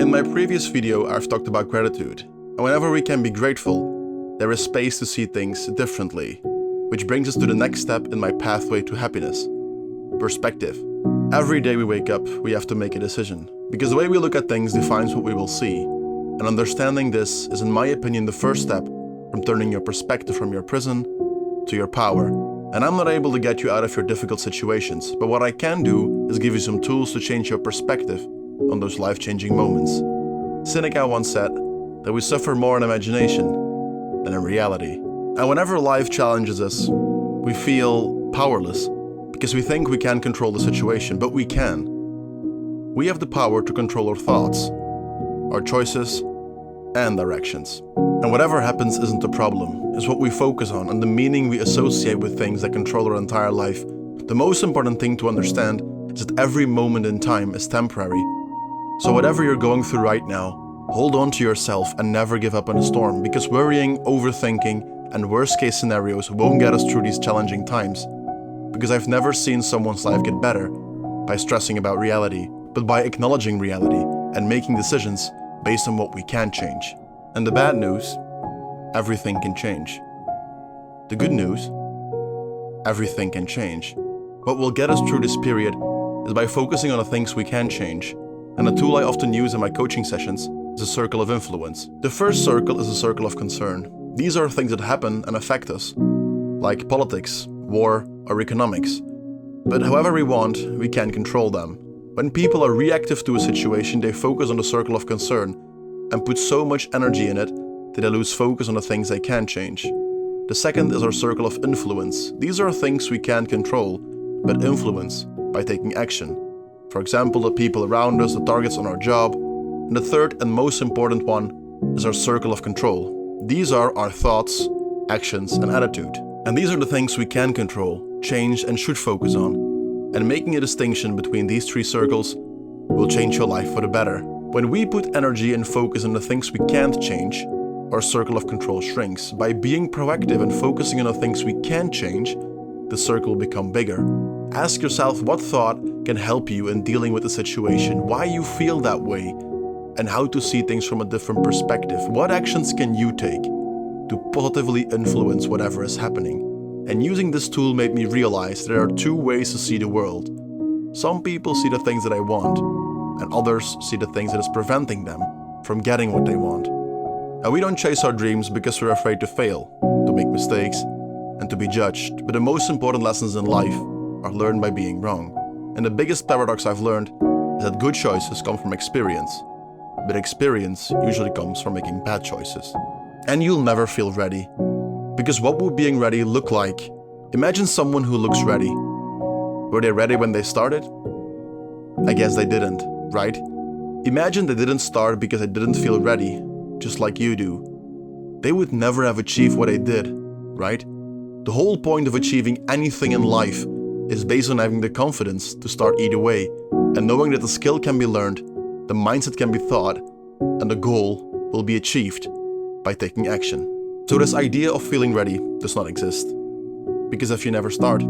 In my previous video, I've talked about gratitude, and whenever we can be grateful, there is space to see things differently, which brings us to the next step in my pathway to happiness: perspective. Every day we wake up, we have to make a decision, because the way we look at things defines what we will see, and understanding this is, in my opinion, the first step from turning your perspective from your prison to your power. And I'm not able to get you out of your difficult situations, but what I can do is give you some tools to change your perspective on those life-changing moments. Seneca once said that we suffer more in imagination than in reality. And whenever life challenges us, we feel powerless because we think we can't control the situation, but we can. We have the power to control our thoughts, our choices, and our actions. And whatever happens isn't the problem, it's what we focus on and the meaning we associate with things that control our entire life. The most important thing to understand is that every moment in time is temporary. So whatever you're going through right now, hold on to yourself and never give up in a storm, because worrying, overthinking, and worst-case scenarios won't get us through these challenging times. Because I've never seen someone's life get better by stressing about reality, but by acknowledging reality and making decisions based on what we can change. And the bad news, everything can change. The good news, everything can change. What will get us through this period is by focusing on the things we can change. And a tool I often use in my coaching sessions is a circle of influence. The first circle is a circle of concern. These are things that happen and affect us, like politics, war, or economics. But however we want, we can control them. When people are reactive to a situation, they focus on the circle of concern and put so much energy in it that they lose focus on the things they can change. The second is our circle of influence. These are things we can't control, but influence by taking action. For example, the people around us, the targets on our job. And the third and most important one is our circle of control. These are our thoughts, actions, and attitude. And these are the things we can control, change, and should focus on. And making a distinction between these three circles will change your life for the better. When we put energy and focus on the things we can't change, our circle of control shrinks. By being proactive and focusing on the things we can change, the circle will become bigger. Ask yourself what thought can help you in dealing with the situation, why you feel that way, and how to see things from a different perspective. What actions can you take to positively influence whatever is happening? And using this tool made me realize there are two ways to see the world. Some people see the things that I want, and others see the things that is preventing them from getting what they want. And we don't chase our dreams because we're afraid to fail, to make mistakes, and to be judged. But the most important lessons in life are learned by being wrong. And the biggest paradox I've learned is that good choices come from experience, but experience usually comes from making bad choices. And you'll never feel ready. Because what would being ready look like? Imagine someone who looks ready. Were they ready when they started? I guess they didn't, right? Imagine they didn't start because they didn't feel ready, just like you do. They would never have achieved what they did, right? The whole point of achieving anything in life is based on having the confidence to start either way, and knowing that the skill can be learned, the mindset can be taught, and the goal will be achieved by taking action. So this idea of feeling ready does not exist. Because if you never start,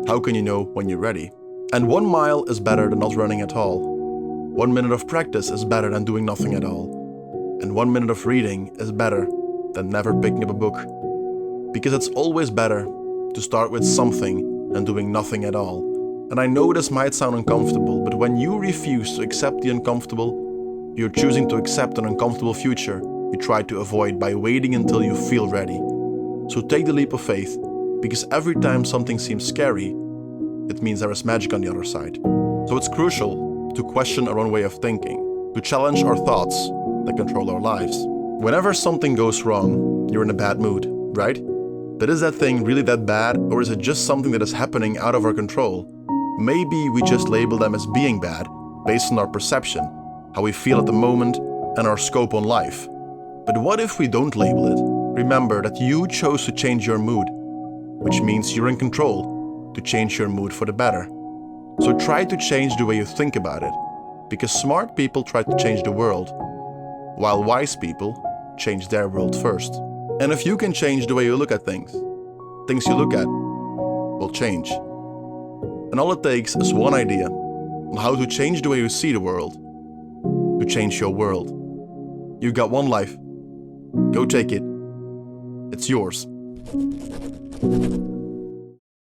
how can you know when you're ready? And 1 mile is better than not running at all. 1 minute of practice is better than doing nothing at all. And 1 minute of reading is better than never picking up a book. Because it's always better to start with something than doing nothing at all. And I know this might sound uncomfortable, but when you refuse to accept the uncomfortable, you're choosing to accept an uncomfortable future you tried to avoid by waiting until you feel ready. So take the leap of faith, because every time something seems scary, it means there is magic on the other side. So it's crucial to question our own way of thinking, to challenge our thoughts that control our lives. Whenever something goes wrong, you're in a bad mood, right? But is that thing really that bad, or is it just something that is happening out of our control? Maybe we just label them as being bad based on our perception, how we feel at the moment, and our scope on life. But what if we don't label it? Remember that you chose to change your mood, which means you're in control to change your mood for the better. So try to change the way you think about it, because smart people try to change the world, while wise people change their world first. And if you can change the way you look at things you look at will change. And all it takes is one idea on how to change the way you see the world, to change your world. You've got one life. Go take it. It's yours.